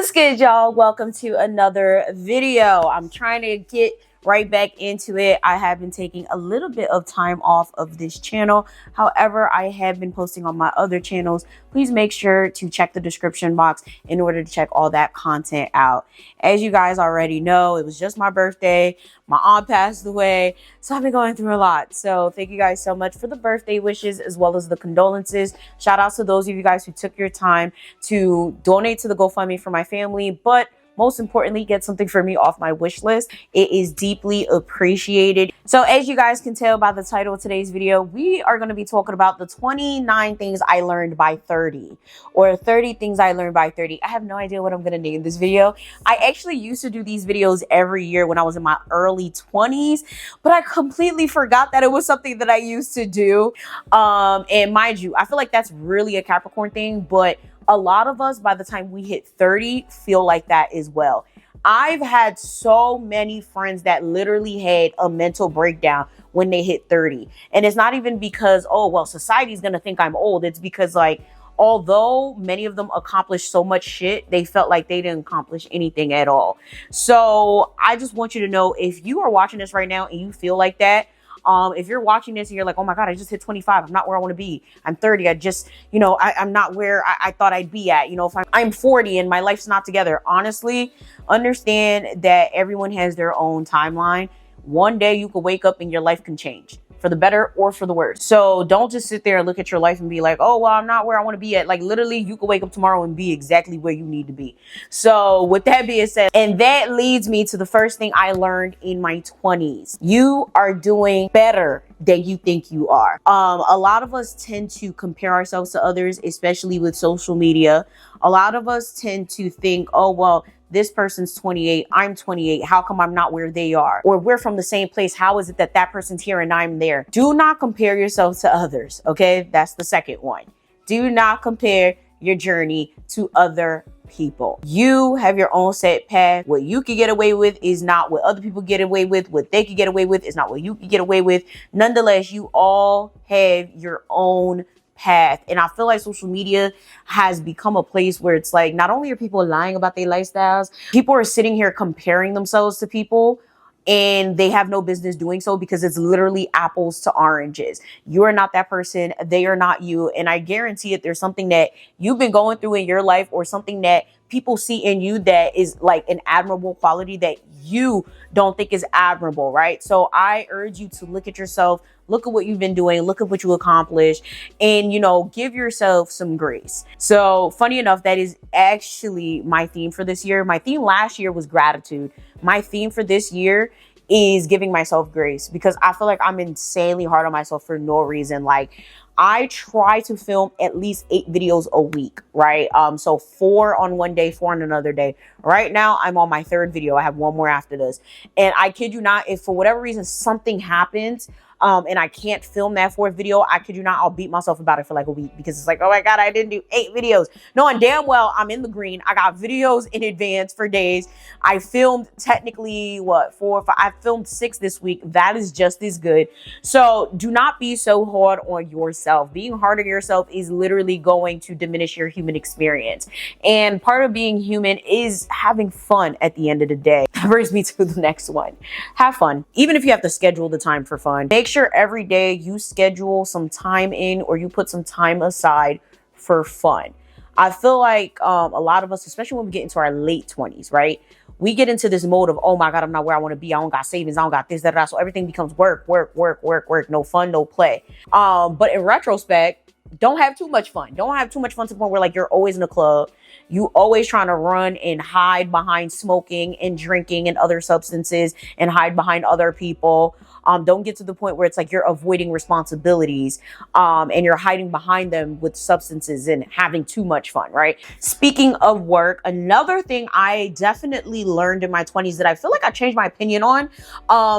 What's good, y'all? Welcome to another video. I'm trying to get right back into it. I have been taking a little bit of time off of this channel. However, I have been posting on my other channels. Please make sure to check the description box in order to check all that content out. As you guys already know, it was just my birthday. My aunt passed away, so I've been going through a lot. So thank you guys so much for the birthday wishes as well as the condolences. Shout out to those of you guys who took your time to donate to the GoFundMe for my family, but most importantly, get something for me off my wish list. It is deeply appreciated. So as you guys can tell by the title of today's video, we are going to be talking about the 29 things I learned by 30 or 30 things I learned by 30. I have no idea what I'm going to name this video. I actually used to do these videos every year when I was in my early 20s, but I completely forgot that it was something that I used to do. And mind you, I feel like that's really a Capricorn thing, but a lot of us, by the time we hit 30, feel like that as well. I've had so many friends that literally had a mental breakdown when they hit 30. And it's not even because, oh, well, society's going to think I'm old. It's because, like, although many of them accomplished so much shit, they felt like they didn't accomplish anything at all. So I just want you to know, if you are watching this right now and you feel like that, if you're watching this and you're like, oh my God, I just hit 25. I'm not where I want to be. I'm 30. I just, I'm not where I thought I'd be at. If I'm 40 and my life's not together, honestly, understand that everyone has their own timeline. One day you could wake up and your life can change for the better or for the worse. So don't just sit there and look at your life and be like, oh, well, I'm not where I want to be at. Like, literally, you could wake up tomorrow and be exactly where you need to be. So with that being said, and that leads me to the first thing I learned in my 20s. You are doing better than you think you are. A lot of us tend to compare ourselves to others, especially with social media. A lot of us tend to think, oh, well, this person's 28, I'm 28. How come I'm not where they are? Or we're from the same place. How is it that that person's here and I'm there? Do not compare yourself to others, okay? That's the second one. Do not compare your journey to other people. You have your own set path. What you can get away with is not what other people get away with. What they can get away with is not what you can get away with. Nonetheless, you all have your own path. And I feel like social media has become a place where it's like, not only are people lying about their lifestyles, people are sitting here comparing themselves to people, and they have no business doing so because it's literally apples to oranges. You are not that person. They are not you. And I guarantee it, there's something that you've been going through in your life or something that people see in you that is like an admirable quality that you don't think is admirable, right? So I urge you to look at yourself, look at what you've been doing, look at what you accomplished, and, give yourself some grace. So funny enough, that is actually my theme for this year. My theme last year was gratitude. My theme for this year is giving myself grace, because I feel like I'm insanely hard on myself for no reason. Like, I try to film at least 8 videos a week, right? So 4 on one day, 4 on another day. Right now, I'm on my 3rd video. I have 1 more after this. And I kid you not, if for whatever reason something happens, and I can't film that 4th video, I kid you not, I'll beat myself about it for like a week, because it's like, oh my God, I didn't do 8 videos. Knowing damn well I'm in the green. I got videos in advance for days. I filmed technically, 4 or 5? I filmed 6 this week. That is just as good. So do not be so hard on yourself. Being hard on yourself is literally going to diminish your human experience. And part of being human is having fun at the end of the day. That brings me to the next one. Have fun. Even if you have to schedule the time for fun, make sure every day you schedule some time in, or you put some time aside for fun. I feel like a lot of us, especially when we get into our late 20s, right? We get into this mode of, oh my God, I'm not where I want to be. I don't got savings. I don't got this, that. So everything becomes work. No fun, no play. But in retrospect, don't have too much fun. Don't have too much fun to the point where like you're always in a club. You always trying to run and hide behind smoking and drinking and other substances and hide behind other people. Don't get to the point where it's like you're avoiding responsibilities and you're hiding behind them with substances and having too much fun, right? Speaking of work, another thing I definitely learned in my 20s that I feel like I changed my opinion on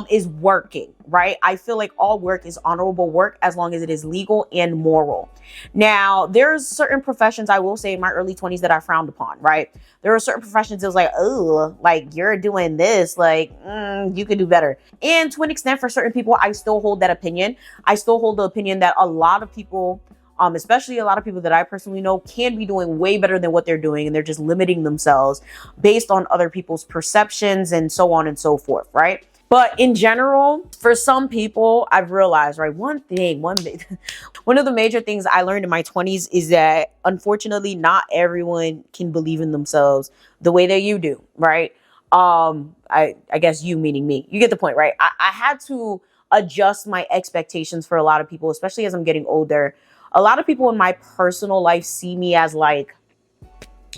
is working, right? I feel like all work is honorable work as long as it is legal and moral. Now, there's certain professions, I will say, in my early 20s that I frowned upon, right? There are certain professions that was like, oh, like you're doing this, like you could do better. And to an extent, for certain people, I still hold that opinion. I still hold the opinion that a lot of people especially a lot of people that I personally know can be doing way better than what they're doing, and they're just limiting themselves based on other people's perceptions and so on and so forth, right? But in general, for some people, I've realized, right, one of the major things I learned in my 20s is that unfortunately not everyone can believe in themselves the way that you do, right? I guess you meaning me. You get the point, right? I had to adjust my expectations for a lot of people, especially as I'm getting older. A lot of people in my personal life see me as like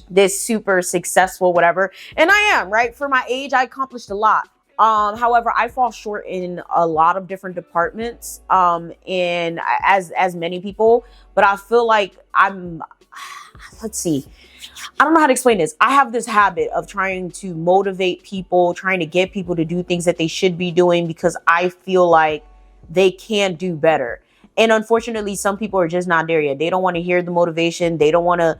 this super successful whatever, and I am, right? For my age, I accomplished a lot. However, I fall short in a lot of different departments, and as many people, but I feel like let's see, I don't know how to explain this. I have this habit of trying to motivate people, trying to get people to do things that they should be doing because I feel like they can do better. And unfortunately, some people are just not there yet. They don't want to hear the motivation. They don't want to,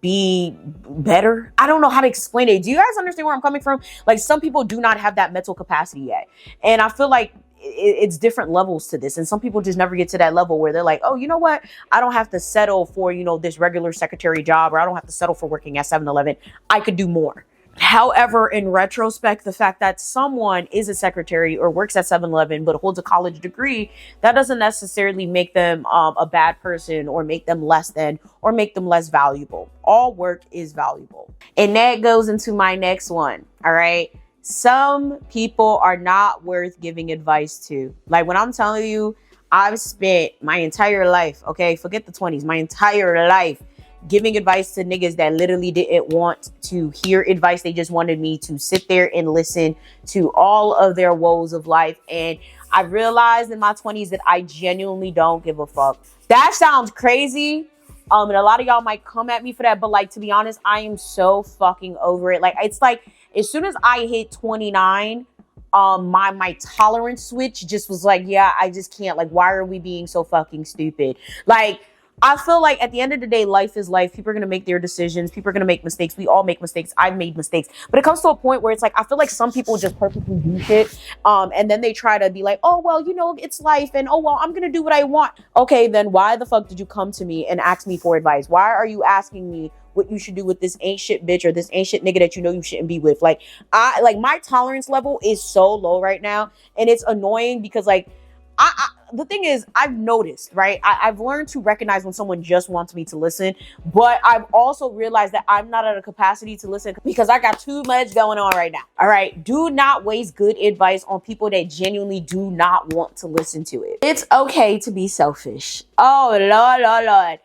be better. I don't know how to explain it. Do you guys understand where I'm coming from? Like, some people do not have that mental capacity yet. And I feel like it's different levels to this. And some people just never get to that level where they're like, oh, you know what? I don't have to settle for, this regular secretary job, or I don't have to settle for working at 7-Eleven. I could do more. However, in retrospect, the fact that someone is a secretary or works at 7-Eleven but holds a college degree, that doesn't necessarily make them a bad person or make them less than or make them less valuable. All work is valuable. And that goes into my next one. All right. Some people are not worth giving advice to. Like, when I'm telling you, I've spent my entire life, okay, forget the 20s, my entire life giving advice to niggas that literally didn't want to hear advice. They just wanted me to sit there and listen to all of their woes of life. And I realized in my 20s that I genuinely don't give a fuck. That sounds crazy. And a lot of y'all might come at me for that. But like, to be honest, I am so fucking over it. Like, it's like, as soon as I hit 29, my tolerance switch just was like, yeah, I just can't. Like, why are we being so fucking stupid? Like, I feel like at the end of the day, life is life. People are going to make their decisions. People are going to make mistakes. We all make mistakes. I've made mistakes. But it comes to a point where it's like, I feel like some people just purposely do shit. And then they try to be like, oh, well, it's life. And, oh, well, I'm going to do what I want. Okay, then why the fuck did you come to me and ask me for advice? Why are you asking me what you should do with this ain't shit bitch or this ain't shit nigga that you know you shouldn't be with? Like, my tolerance level is so low right now. And it's annoying because, like, the thing is, I've noticed, right? I've learned to recognize when someone just wants me to listen, but I've also realized that I'm not at a capacity to listen because I got too much going on right now. All right. Do not waste good advice on people that genuinely do not want to listen to it. It's okay to be selfish. Oh, Lord.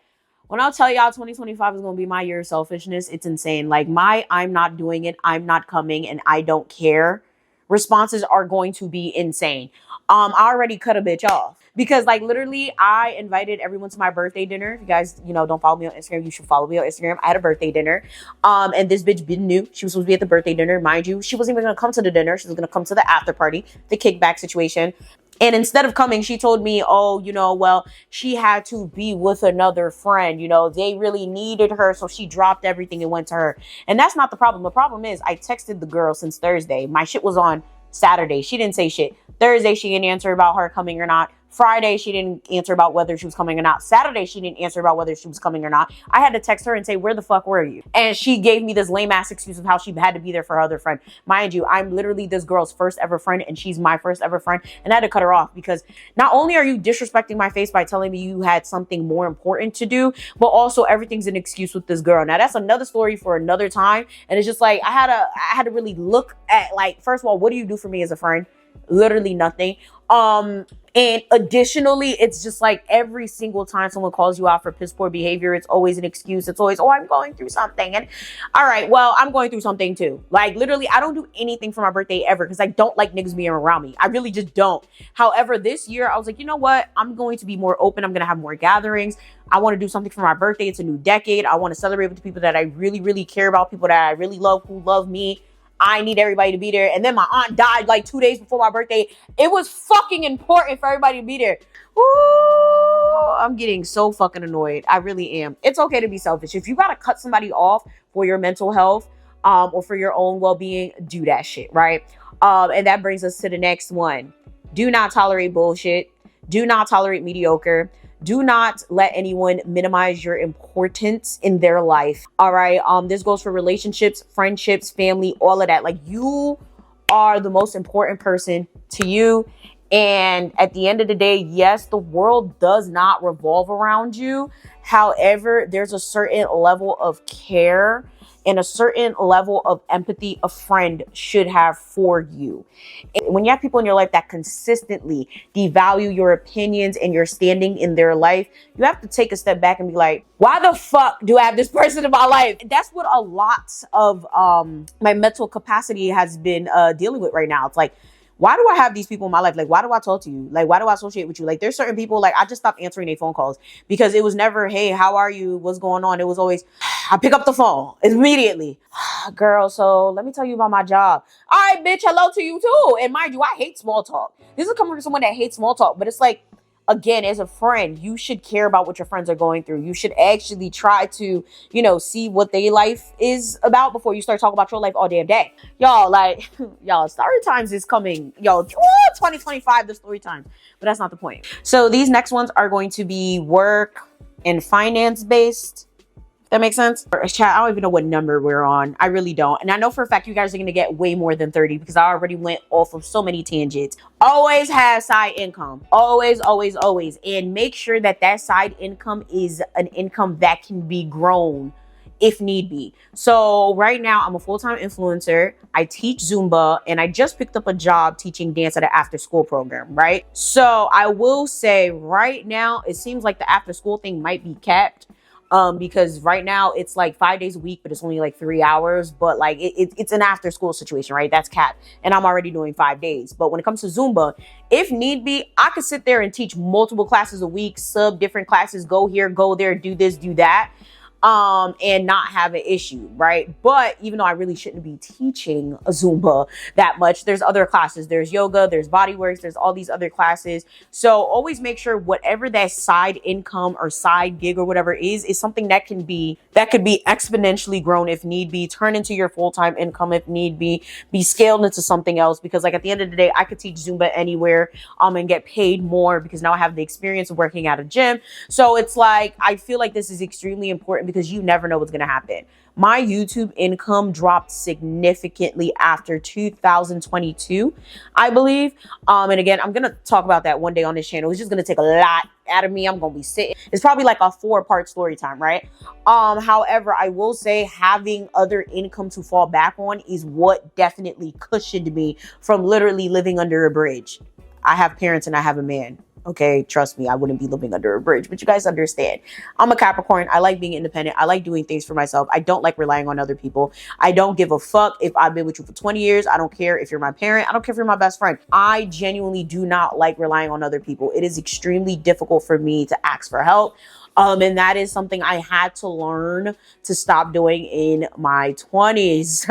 When I'll tell y'all 2025 is going to be my year of selfishness, it's insane. Like, I'm not doing it, I'm not coming, and I don't care responses are going to be insane. I already cut a bitch off because, like, literally I invited everyone to my birthday dinner. If you guys, don't follow me on Instagram, you should follow me on Instagram. I had a birthday dinner. And this bitch been new. She was supposed to be at the birthday dinner. Mind you, she wasn't even going to come to the dinner. She was going to come to the after party, the kickback situation. And instead of coming, she told me, oh, well, she had to be with another friend. They really needed her. So she dropped everything and went to her. And that's not the problem. The problem is I texted the girl since Thursday. My shit was on Saturday. She didn't say shit. Thursday, she didn't answer about her coming or not. Friday, she didn't answer about whether she was coming or not. Saturday, she didn't answer about whether she was coming or not. I had to text her and say, where the fuck were you? And she gave me this lame ass excuse of how she had to be there for her other friend. Mind you, I'm literally this girl's first ever friend and she's my first ever friend. And I had to cut her off because not only are you disrespecting my face by telling me you had something more important to do, but also everything's an excuse with this girl. Now that's another story for another time. And it's just like, I had to really look at, like, first of all, what do you do for me as a friend? Literally nothing. And additionally, it's just like every single time someone calls you out for piss poor behavior, it's always an excuse. It's always, oh, I'm going through something. And all right, well, I'm going through something too. Like, literally, I don't do anything for my birthday ever because I don't like niggas being around me. I really just don't. However, this year I was like, you know what? I'm going to be more open. I'm going to have more gatherings. I want to do something for my birthday. It's a new decade. I want to celebrate with the people that I really, really care about, people that I really love, who love me. I need everybody to be there. And then my aunt died like 2 days before my birthday. It was fucking important for everybody to be there. Ooh, I'm getting so fucking annoyed. I really am. It's okay to be selfish. If you got to cut somebody off for your mental health, or for your own well-being, do that shit, right? And that brings us to the next one. Do not tolerate bullshit. Do not tolerate mediocre. Do not let anyone minimize your importance in their life. All right. This goes for relationships, friendships, family, all of that. Like, you are the most important person to you. And at the end of the day, yes, the world does not revolve around you. However, there's a certain level of care and a certain level of empathy a friend should have for you. And when you have people in your life that consistently devalue your opinions and your standing in their life, you have to take a step back and be like, why the fuck do I have this person in my life? That's what a lot of my mental capacity has been dealing with right now. It's like, why do I have these people in my life? Like, why do I talk to you? Like, why do I associate with you? Like, there's certain people, like, I just stopped answering their phone calls because it was never, hey, how are you? What's going on? It was always, I pick up the phone immediately. Girl, so let me tell you about my job. All right, bitch, hello to you too. And mind you, I hate small talk. This is coming from someone that hates small talk, but it's like, again, as a friend, you should care about what your friends are going through. You should actually try to, you know, see what their life is about before you start talking about your life all damn day. Y'all, like, y'all, story times is coming. Yo, 2025, the story times. But that's not the point. So these next ones are going to be work and finance based. That makes sense? Chat, I don't even know what number we're on. I really don't. And I know for a fact you guys are going to get way more than 30 because I already went off of so many tangents. Always have side income. Always, always, always. And make sure that that side income is an income that can be grown if need be. So right now I'm a full-time influencer. I teach Zumba and I just picked up a job teaching dance at an after-school program, right? So I will say right now, it seems like the after-school thing might be capped. Because right now it's like 5 days a week, but it's only like 3 hours. But like it's an after school situation, right? That's capped. And I'm already doing 5 days. But when it comes to Zumba, if need be, I could sit there and teach multiple classes a week, sub different classes, go here, go there, do this, do that. And not have an issue, right? But even though I really shouldn't be teaching a Zumba that much, there's other classes. There's yoga, there's bodyworks, there's all these other classes. So always make sure whatever that side income or side gig or whatever is something that could be exponentially grown if need be, turn into your full-time income if need be scaled into something else. Because like at the end of the day, I could teach Zumba anywhere, and get paid more because now I have the experience of working at a gym. So it's like, I feel like this is extremely important because you never know what's going to happen. My YouTube income dropped significantly after 2022, I believe. And again, I'm going to talk about that one day on this channel. It's just going to take a lot out of me. I'm going to be sitting. It's probably like a 4-part story time, right? However, I will say having other income to fall back on is what definitely cushioned me from literally living under a bridge. I have parents and I have a man. Okay, trust me, I wouldn't be living under a bridge, but you guys understand. I'm a Capricorn. I like being independent. I like doing things for myself. I don't like relying on other people. I don't give a fuck if I've been with you for 20 years. I don't care if you're my parent. I don't care if you're my best friend. I genuinely do not like relying on other people. It is extremely difficult for me to ask for help. And that is something I had to learn to stop doing in my 20s.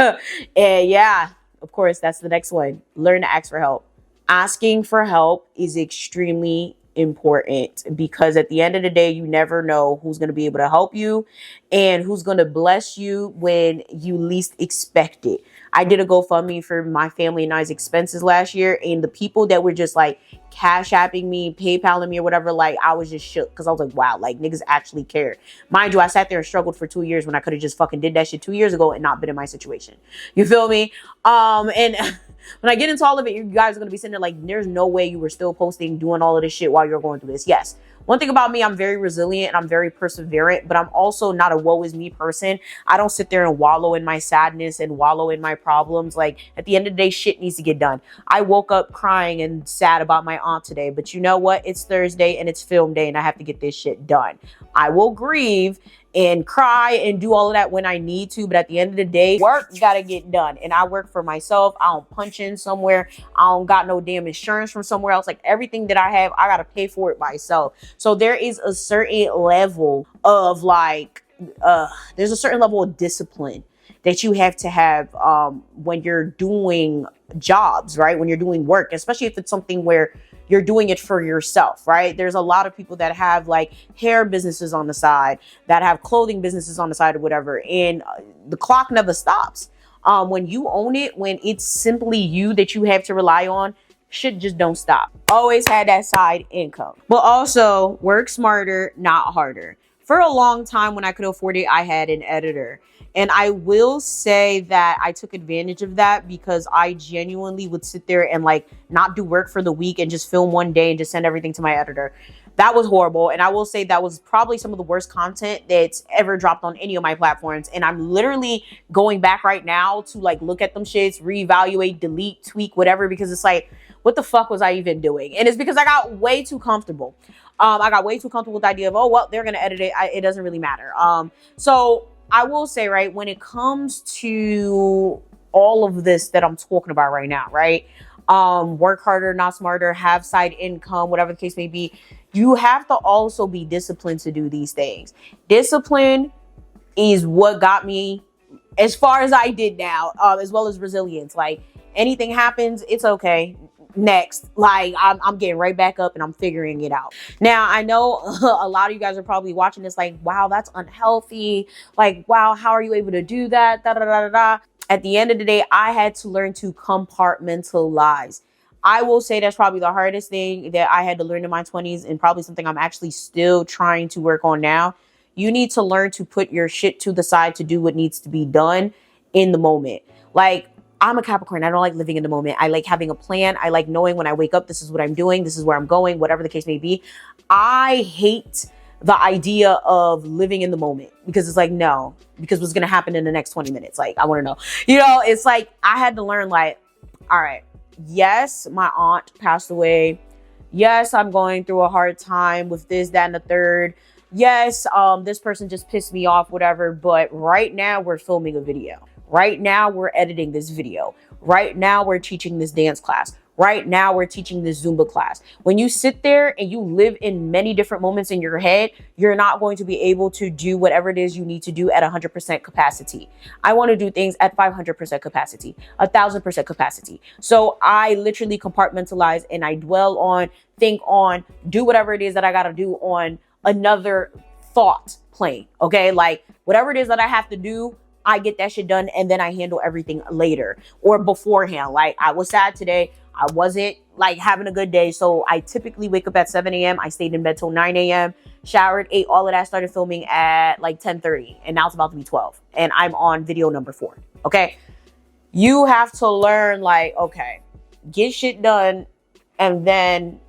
And yeah, of course, that's the next one. Learn to ask for help. Asking for help is extremely important because at the end of the day, you never know who's going to be able to help you and who's going to bless you when you least expect it. I did a GoFundMe for my family and I's expenses last year, and the people that were just like cash apping me, PayPaling me or whatever, like I was just shook because I was like, wow, like niggas actually care. Mind you, I sat there and struggled for 2 years when I could have just fucking did that shit 2 years ago and not been in my situation. You feel me? And when I get into all of it, you guys are going to be sitting there like, there's no way you were still posting, doing all of this shit while you're going through this. Yes. One thing about me, I'm very resilient and I'm very perseverant, but I'm also not a woe is me person. I don't sit there and wallow in my sadness and wallow in my problems. Like at the end of the day, shit needs to get done. I woke up crying and sad about my aunt today, but you know what? It's Thursday and it's film day and I have to get this shit done. I will grieve and cry and do all of that when I need to. But at the end of the day, work gotta get done. And I work for myself. I don't punch in somewhere. I don't got no damn insurance from somewhere else. Like everything that I have, I gotta pay for it myself. So there is a certain level of like, there's a certain level of discipline that you have to have when you're doing jobs, right? When you're doing work, especially if it's something where you're doing it for yourself, right? There's a lot of people that have like hair businesses on the side, that have clothing businesses on the side or whatever. And the clock never stops. When you own it, when it's simply you that you have to rely on, shit just don't stop. Always had that side income. But also work smarter, not harder. For a long time when I could afford it, I had an editor. And I will say that I took advantage of that because I genuinely would sit there and like not do work for the week and just film one day and just send everything to my editor. That was horrible. And I will say that was probably some of the worst content that's ever dropped on any of my platforms. And I'm literally going back right now to like look at them shits, reevaluate, delete, tweak, whatever, because it's like, what the fuck was I even doing? And it's because I got way too comfortable. I got way too comfortable with the idea of, oh, well, they're going to edit it. It doesn't really matter. So I will say, right, when it comes to all of this that I'm talking about right now, right? Work harder, not smarter, have side income, whatever the case may be. You have to also be disciplined to do these things. Discipline is what got me as far as I did now, as well as resilience. Like anything happens, it's okay. Next, like I'm getting right back up and I'm figuring it out. Now, I know a lot of you guys are probably watching this like, wow, that's unhealthy. Like, wow, how are you able to do that? Da, da, da, da, da. At the end of the day, I had to learn to compartmentalize. I will say that's probably the hardest thing that I had to learn in my 20s and probably something I'm actually still trying to work on now. You need to learn to put your shit to the side to do what needs to be done in the moment. Like, I'm a Capricorn. I don't like living in the moment. I like having a plan. I like knowing when I wake up, this is what I'm doing. This is where I'm going, whatever the case may be. I hate the idea of living in the moment because it's like, no, because what's going to happen in the next 20 minutes? Like, I want to know, you know, it's like, I had to learn like, all right, yes, my aunt passed away. Yes, I'm going through a hard time with this, that, and the third. Yes, this person just pissed me off, whatever. But right now we're filming a video. Right now we're editing this video. Right now we're teaching this dance class. Right now we're teaching this Zumba class. When you sit there and you live in many different moments in your head, you're not going to be able to do whatever it is you need to do at 100% capacity. I want to do things at 500% capacity, 1,000% capacity. So I literally compartmentalize and I dwell on, think on, do whatever it is that I got to do on another thought plane. Okay. Like whatever it is that I have to do, I get that shit done and then I handle everything later or beforehand. Like I was sad today. I wasn't like having a good day. So I typically wake up at 7 a.m. I stayed in bed till 9 a.m. showered, ate, all of that, started filming at like 10:30 and now it's about to be 12 and I'm on video number 4. Okay. You have to learn like, okay, get shit done and then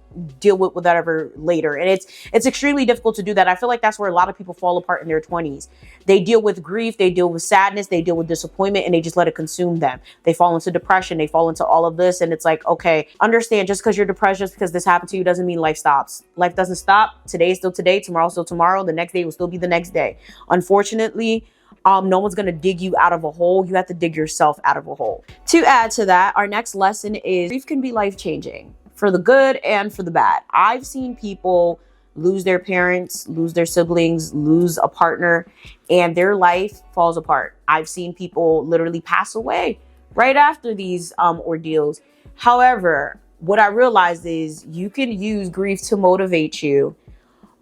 deal with whatever later. And it's extremely difficult to do that. I feel like that's where a lot of people fall apart in their 20s. They deal with grief, they deal with sadness, they deal with disappointment, and they just let it consume them. They fall into depression, they fall into all of this. And it's like, okay, understand, just because you're depressed, just because this happened to you doesn't mean life stops. Life doesn't stop. Today is still today, tomorrow is still tomorrow, the next day will still be the next day. Unfortunately, no one's going to dig you out of a hole. You have to dig yourself out of a hole. To add to that, our next lesson is grief can be life-changing. For the good and for the bad. I've seen people lose their parents, lose their siblings, lose a partner, and their life falls apart. I've seen people literally pass away right after these ordeals. However, what I realized is you can use grief to motivate you,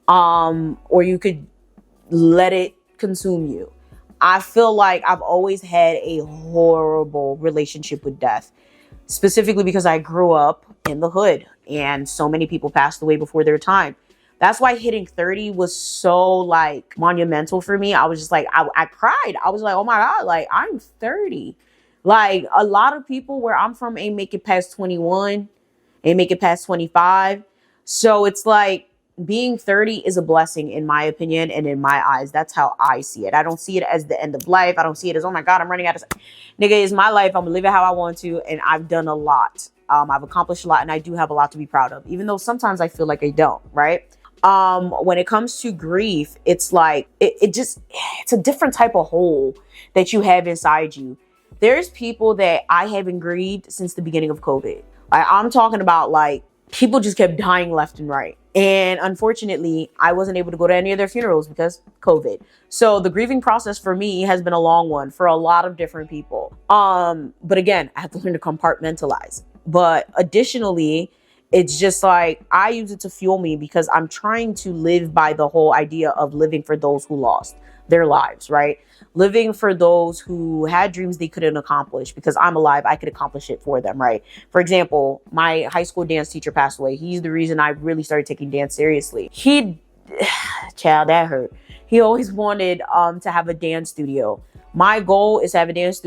or you could let it consume you. I feel like I've always had a horrible relationship with death. Specifically because I grew up in the hood and so many people passed away before their time. That's why hitting 30 was so like monumental for me. I was just like, I cried. I was like, oh my God, like I'm 30. Like a lot of people where I'm from ain't make it past 21, ain't make it past 25. So it's like being 30 is a blessing in my opinion and in my eyes. That's how I see it. I don't see it as the end of life. I don't see it as, oh my God, I'm running out of... Nigga, it's my life. I'm gonna live it how I want to. And I've done a lot. I've accomplished a lot and I do have a lot to be proud of, even though sometimes I feel like I don't, right? When it comes to grief, it's like, it's a different type of hole that you have inside you. There's people that I haven't grieved since the beginning of COVID. Like, I'm talking about like people just kept dying left and right. And unfortunately, I wasn't able to go to any of their funerals because COVID. So the grieving process for me has been a long one for a lot of different people. But again, I have to learn to compartmentalize. But additionally, It's just like, I use it to fuel me because I'm trying to live by the whole idea of living for those who lost their lives, right? Living for those who had dreams they couldn't accomplish. Because I'm alive, I could accomplish it for them, right? For example, my high school dance teacher passed away. He's the reason I really started taking dance seriously. Child, that hurt. He always wanted to have a dance studio. My goal is to have a dance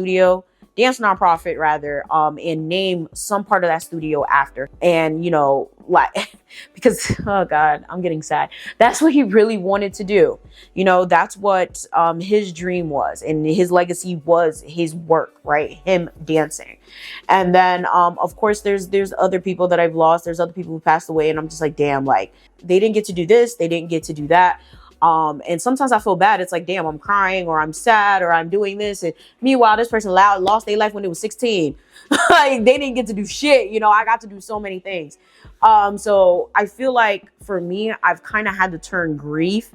nonprofit rather, and name some part of that studio after. And, you know, like, because, oh God, I'm getting sad. That's what he really wanted to do. You know, that's what his dream was. And his legacy was his work, right? Him dancing. And then, of course, there's other people that I've lost. There's other people who passed away. And I'm just like, damn, like, they didn't get to do this. They didn't get to do that. And sometimes I feel bad. It's like, damn, I'm crying or I'm sad or I'm doing this. And meanwhile, this person lost their life when they was 16. Like, they didn't get to do shit. You know, I got to do so many things. So I feel like for me, I've kind of had to turn grief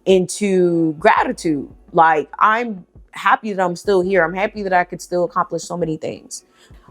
into gratitude. Like, I'm happy that I'm still here. I'm happy that I could still accomplish so many things.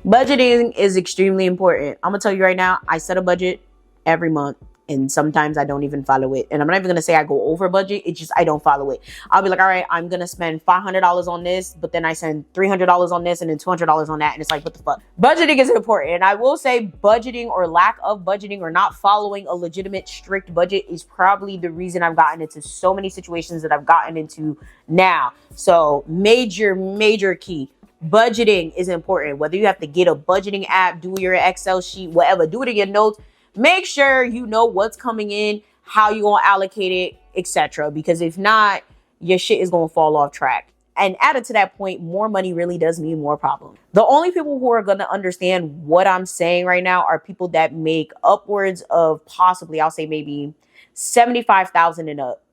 Budgeting is extremely important. I'm gonna tell you right now, I set a budget every month. And sometimes I don't even follow it. And I'm not even going to say I go over budget. It's just I don't follow it. I'll be like, all right, I'm going to spend $500 on this. But then I spend $300 on this and then $200 on that. And it's like, what the fuck? Budgeting is important. And I will say budgeting or lack of budgeting or not following a legitimate strict budget is probably the reason I've gotten into so many situations that I've gotten into now. So major key. Budgeting is important. Whether you have to get a budgeting app, do your Excel sheet, whatever, do it in your notes. Make sure you know what's coming in, how you gonna allocate it, etc. Because if not, your shit is gonna fall off track. And added to that point, more money really does mean more problems. The only people who are gonna understand what I'm saying right now are people that make upwards of possibly, I'll say maybe 75,000 and up.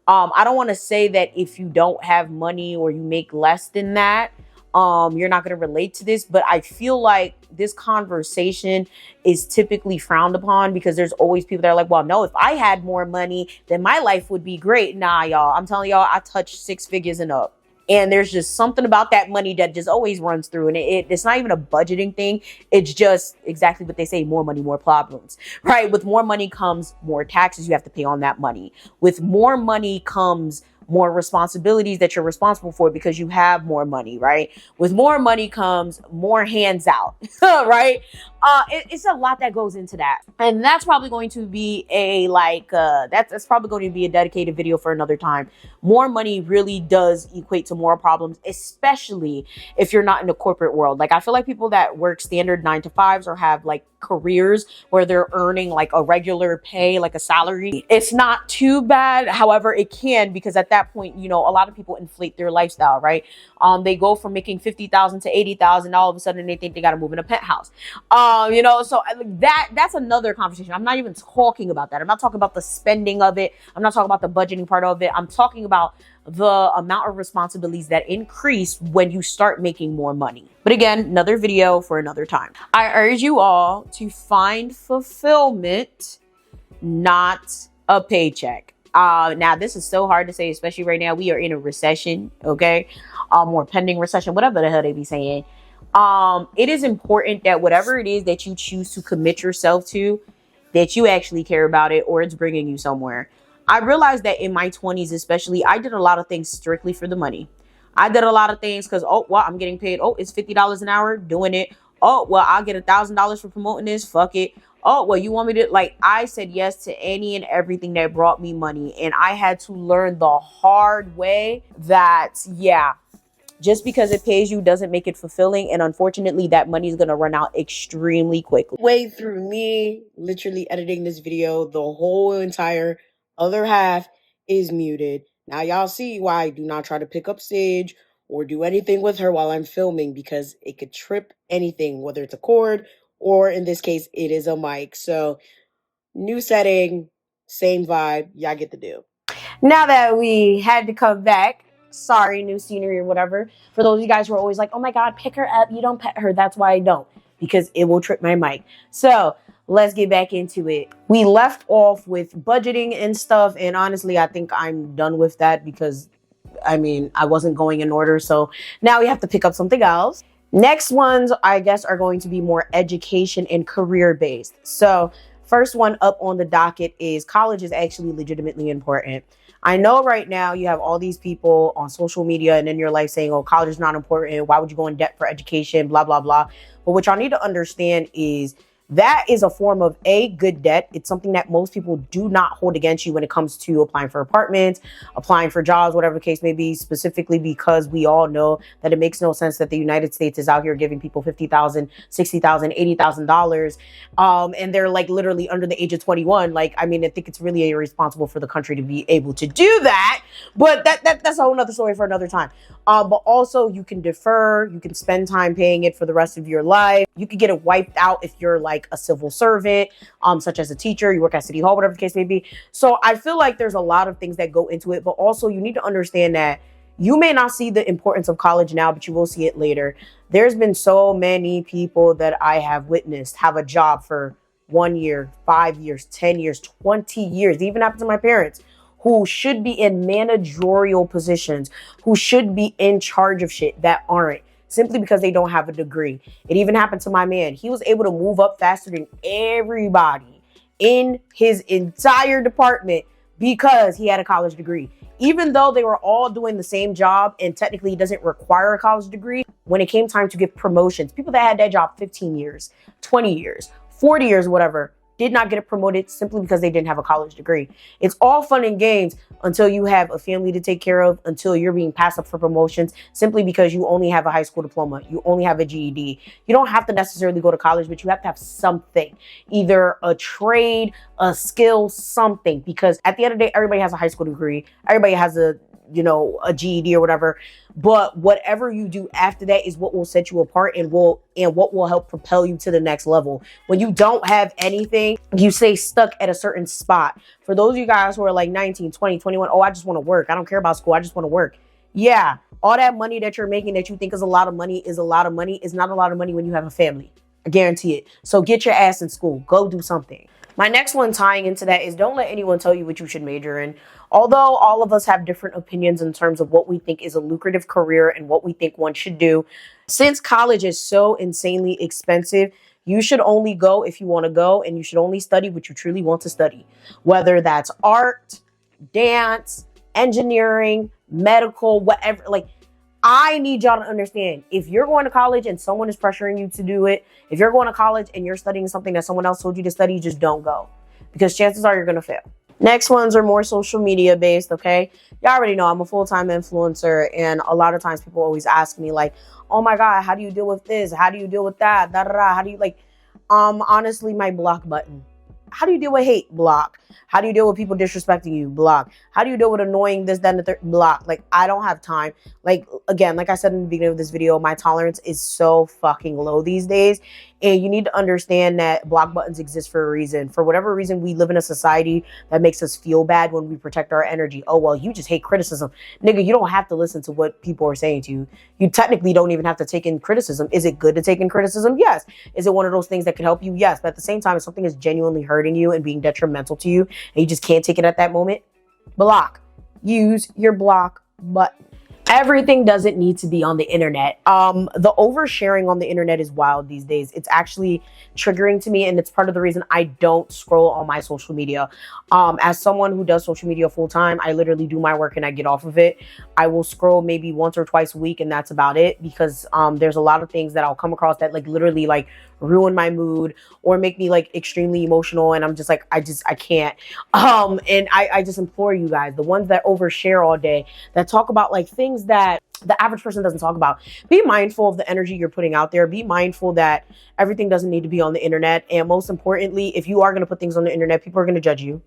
I don't want to say that if you don't have money or you make less than that, you're not going to relate to this, but I feel like this conversation is typically frowned upon because there's always people that are like, well, no, if I had more money, then my life would be great. Nah, y'all, I'm telling y'all, I touch 6 figures and up. And there's just something about that money that just always runs through. And it's not even a budgeting thing. It's just exactly what they say, more money, more problems, right? With more money comes more taxes you have to pay on that money. With more money comes more responsibilities that you're responsible for because you have more money, right? With more money comes more hands out, right? It's a lot that goes into that. And that's probably going to be that's probably going to be a dedicated video for another time. More money really does equate to more problems, especially if you're not in the corporate world. Like, I feel like people that work standard 9-to-5s or have like careers where they're earning like a regular pay, like a salary, it's not too bad. However, it can, because at that point, you know, a lot of people inflate their lifestyle, right? They go from making 50,000 to 80,000. All of a sudden they think they got to move in a penthouse. You know, so that's another conversation. I'm not even talking about that. I'm not talking about the spending of it. I'm not talking about the budgeting part of it. I'm talking about the amount of responsibilities that increase when you start making more money. But again, another video for another time. I urge you all to find fulfillment, not a paycheck. Now, this is so hard to say, especially right now. We are in a recession, okay? Or pending recession, whatever the hell they be saying. It is important that whatever it is that you choose to commit yourself to, that you actually care about it, or it's bringing you somewhere. I realized that in my 20s, especially, I did a lot of things strictly for the money. I did a lot of things because, oh, well, I'm getting paid. Oh, it's $50 an hour, doing it. Oh, well, I'll get $1,000 for promoting this. Fuck it. Oh, well, you want me to, like, I said yes to any and everything that brought me money. And I had to learn the hard way that, yeah, just because it pays you doesn't make it fulfilling. And unfortunately, that money is going to run out extremely quickly. Way through me literally editing this video, the whole entire other half is muted. Now y'all see why I do not try to pick up stage or do anything with her while I'm filming, because it could trip anything, whether it's a cord or in this case, it is a mic. So new setting, same vibe. Y'all get the deal. Now that we had to come back, sorry, new scenery or whatever. For those of you guys who are always like, oh my God, pick her up. You don't pet her. That's why I don't, because it will trip my mic. So let's get back into it. We left off with budgeting and stuff. And honestly, I think I'm done with that because, I mean, I wasn't going in order. So now we have to pick up something else. Next ones, I guess, are going to be more education and career based. So First one up on the docket is college is actually legitimately important. I know right now you have all these people on social media and in your life saying, oh, college is not important. Why would you go in debt for education? Blah, blah, blah. But what y'all need to understand is that is a form of good debt. It's something that most people do not hold against you when it comes to applying for apartments, applying for jobs, whatever the case may be, specifically because we all know that it makes no sense that the United States is out here giving people $50,000, $60,000, $80,000. And they're like literally under the age of 21. Like, I mean, I think it's really irresponsible for the country to be able to do that. But that's a whole nother story for another time. But also you can defer, you can spend time paying it for the rest of your life. You could get it wiped out if you're like a civil servant, such as a teacher, you work at City Hall, whatever the case may be. So I feel like there's a lot of things that go into it, but also you need to understand that you may not see the importance of college now, but you will see it later. There's been so many people that I have witnessed have a job for 1 year, 5 years, 10 years, 20 years. It even happened to my parents, who should be in managerial positions, who should be in charge of shit that aren't, simply because they don't have a degree. It even happened to my man. He was able to move up faster than everybody in his entire department because he had a college degree. Even though they were all doing the same job and technically it doesn't require a college degree, when it came time to get promotions, people that had that job 15 years, 20 years, 40 years, whatever, did not get promoted simply because they didn't have a college degree. It's all fun and games until you have a family to take care of, until you're being passed up for promotions simply because you only have a high school diploma. You only have a GED. You don't have to necessarily go to college, but you have to have something, either a trade, a skill, something, because at the end of the day, everybody has a high school degree. Everybody has a GED or whatever. But whatever you do after that is what will set you apart and what will help propel you to the next level. When you don't have anything, you stay stuck at a certain spot. For those of you guys who are like 19, 20, 21, oh, I just want to work. I don't care about school. I just want to work. Yeah, all that money that you're making that you think is a lot of money is not a lot of money when you have a family. I guarantee it. So get your ass in school. Go do something. My next one tying into that is don't let anyone tell you what you should major in. Although all of us have different opinions in terms of what we think is a lucrative career and what we think one should do, since college is so insanely expensive, you should only go if you want to go, and you should only study what you truly want to study. Whether that's art, dance, engineering, medical, whatever. Like, I need y'all to understand, if you're going to college and someone is pressuring you to do it, if you're going to college and you're studying something that someone else told you to study, just don't go, because chances are you're going to fail. Next ones are more social media based, okay? Y'all already know I'm a full-time influencer, and a lot of times people always ask me like, oh my God, how do you deal with this? How do you deal with that? Da, da, da. How do you honestly, my block button. How do you deal with hate? Block. How do you deal with people disrespecting you? Block. How do you deal with annoying this, that, and the third? Block. Like, I don't have time. Like, again, like I said in the beginning of this video, my tolerance is so fucking low these days. And you need to understand that block buttons exist for a reason. For whatever reason, we live in a society that makes us feel bad when we protect our energy. Oh, well, you just hate criticism. Nigga, you don't have to listen to what people are saying to you. You technically don't even have to take in criticism. Is it good to take in criticism? Yes. Is it one of those things that can help you? Yes. But at the same time, if something is genuinely hurting you and being detrimental to you, and you just can't take it at that moment, block. Use your block button. Everything doesn't need to be on the internet. The oversharing on the internet is wild these days. It's actually triggering to me, and it's part of the reason I don't scroll on my social media. As someone who does social media full time, I literally do my work and I get off of it. I will scroll maybe once or twice a week, and that's about it, because there's a lot of things that I'll come across that like literally like ruin my mood or make me like extremely emotional, and I'm just like, I can't. And I just implore you guys, the ones that overshare all day, that talk about like things that the average person doesn't talk about, be mindful of the energy you're putting out there. Be mindful that everything doesn't need to be on the internet. And most importantly, if you are going to put things on the internet, people are going to judge you.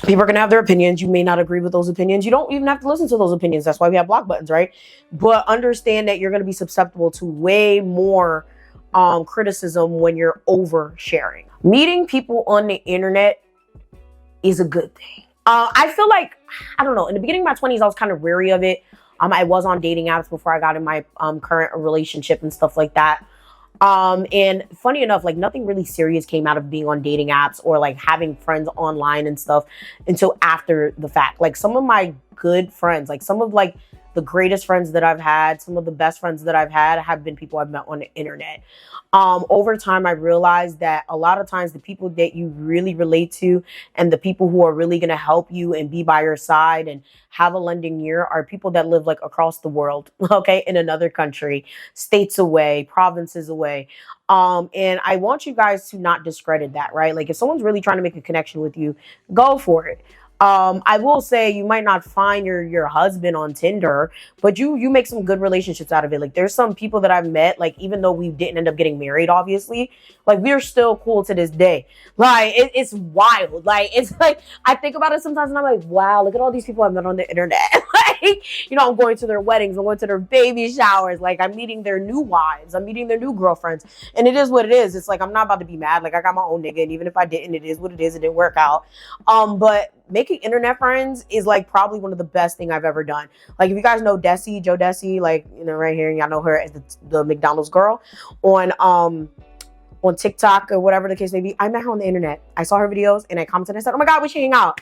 People are going to have their opinions. You may not agree with those opinions. You don't even have to listen to those opinions. That's why we have block buttons, right? But understand that you're going to be susceptible to way more criticism when you're oversharing. Meeting people on the internet is a good thing. I feel like, I don't know, in the beginning of my 20s, I was kind of wary of it. I was on dating apps before I got in my current relationship and stuff like that. And funny enough, like nothing really serious came out of being on dating apps or like having friends online and stuff until after the fact. Like some of my good friends, like some of like the greatest friends that I've had, some of the best friends that I've had have been people I've met on the internet. Over time, I realized that a lot of times the people that you really relate to and the people who are really going to help you and be by your side and have a lending ear are people that live like across the world, okay, in another country, states away, provinces away. And I want you guys to not discredit that, right? Like if someone's really trying to make a connection with you, go for it. I will say you might not find your husband on Tinder, but you make some good relationships out of it. Like there's some people that I've met, like even though we didn't end up getting married, obviously, like we're still cool to this day. Like it's wild. Like it's like I think about it sometimes and I'm like, wow, look at all these people I've met on the internet. Like, I'm going to their weddings, I'm going to their baby showers, like I'm meeting their new wives, I'm meeting their new girlfriends, and it is what it is. It's like I'm not about to be mad. Like I got my own nigga, and even if I didn't, it is what it is. It didn't work out. But making internet friends is like probably one of the best thing I've ever done. Like if you guys know Desi, Joe Desi, like right here, y'all know her as the McDonald's girl on TikTok or whatever the case may be. I met her on the internet. I saw her videos and I commented and I said, oh my God, we should hang out.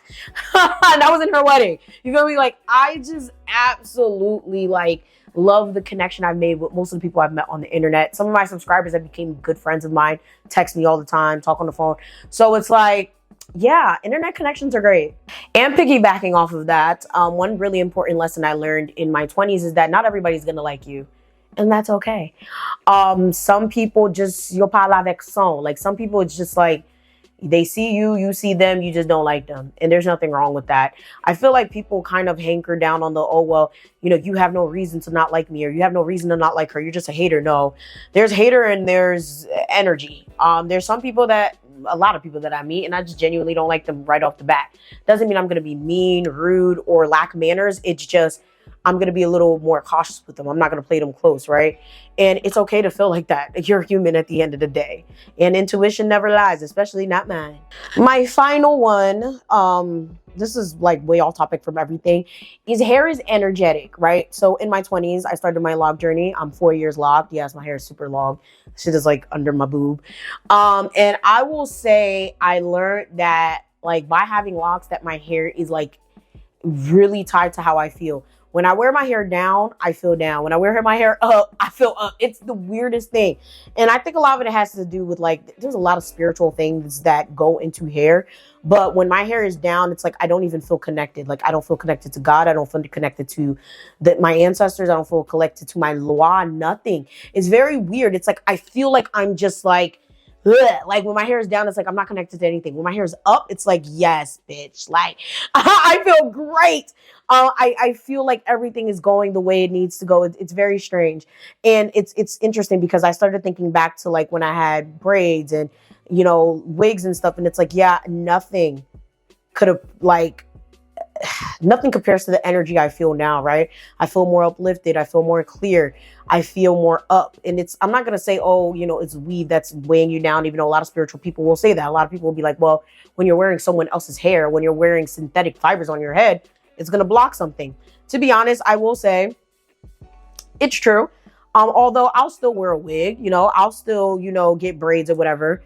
That was in her wedding. You feel me? Like I just absolutely like love the connection I've made with most of the people I've met on the internet. Some of my subscribers that became good friends of mine, text me all the time, talk on the phone. So it's like, yeah, internet connections are great. And piggybacking off of that, one really important lesson I learned in my 20s is that not everybody's gonna like you. And that's okay. Some people just, you'll parler avec son. Like some people, it's just like, they see you, you see them, you just don't like them. And there's nothing wrong with that. I feel like people kind of hanker down on the, oh, well, you have no reason to not like me, or you have no reason to not like her. You're just a hater. No, there's hater and there's energy. There's some people that, a lot of people that I meet, and I just genuinely don't like them right off the bat. Doesn't mean I'm going to be mean, rude, or lack manners. It's just, I'm going to be a little more cautious with them. I'm not going to play them close, right? And it's okay to feel like that. You're human at the end of the day. And intuition never lies, especially not mine. My final one, this is like way off topic from everything, is hair is energetic, right? So in my 20s, I started my log journey. I'm 4 years logged. Yes, my hair is super long. Shit is like under my boob. And I will say I learned that like by having locks that my hair is like really tied to how I feel. When I wear my hair down, I feel down. When I wear my hair up, I feel up. It's the weirdest thing. And I think a lot of it has to do with like, there's a lot of spiritual things that go into hair. But when my hair is down, it's like, I don't even feel connected. Like I don't feel connected to God. I don't feel connected to my ancestors. I don't feel connected to my law, nothing. It's very weird. It's like, I feel like I'm just like, ugh. Like when my hair is down, it's like I'm not connected to anything. When my hair is up, it's like, yes, bitch. Like I feel great. I feel like everything is going the way it needs to go. It's very strange. And it's interesting because I started thinking back to like when I had braids and, wigs and stuff. And it's like, yeah, nothing could have like, nothing compares to the energy I feel now, right? I feel more uplifted. I feel more clear. I feel more up. And I'm not going to say, oh, it's weave that's weighing you down, even though a lot of spiritual people will say that. A lot of people will be like, well, when you're wearing someone else's hair, when you're wearing synthetic fibers on your head, it's going to block something. To be honest, I will say it's true. Although I'll still wear a wig, I'll still, get braids or whatever.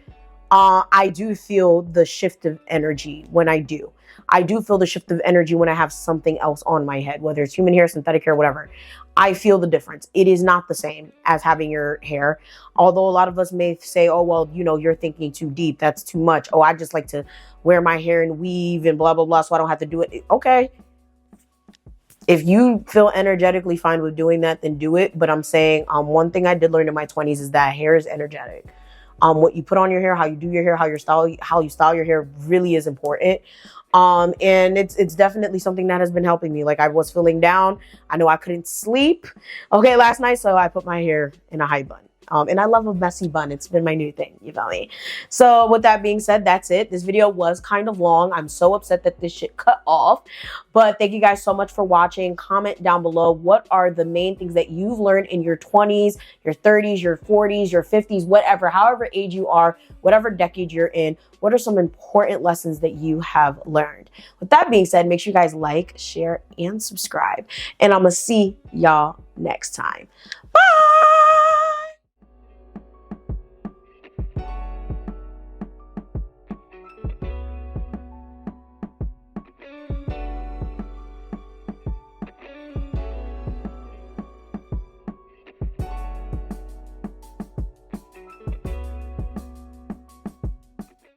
I do feel the shift of energy when I do. I do feel the shift of energy when I have something else on my head, whether it's human hair, synthetic hair, whatever. I feel the difference. It is not the same as having your hair. Although a lot of us may say, oh, well, you're thinking too deep. That's too much. Oh, I just like to wear my hair and weave and blah, blah, blah, so I don't have to do it. Okay. If you feel energetically fine with doing that, then do it. But I'm saying one thing I did learn in my 20s is that hair is energetic. What you put on your hair, how you do your hair, how you style your hair really is important. And it's definitely something that has been helping me. Like I was feeling down. I know I couldn't sleep. Okay, last night. So I put my hair in a high bun. And I love a messy bun. It's been my new thing. You feel me? So with that being said, that's it. This video was kind of long. I'm so upset that this shit cut off. But thank you guys so much for watching. Comment down below. What are the main things that you've learned in your 20s, your 30s, your 40s, your 50s, whatever, however age you are, whatever decade you're in. What are some important lessons that you have learned? With that being said, make sure you guys like, share, and subscribe. And I'm going to see y'all next time. Bye!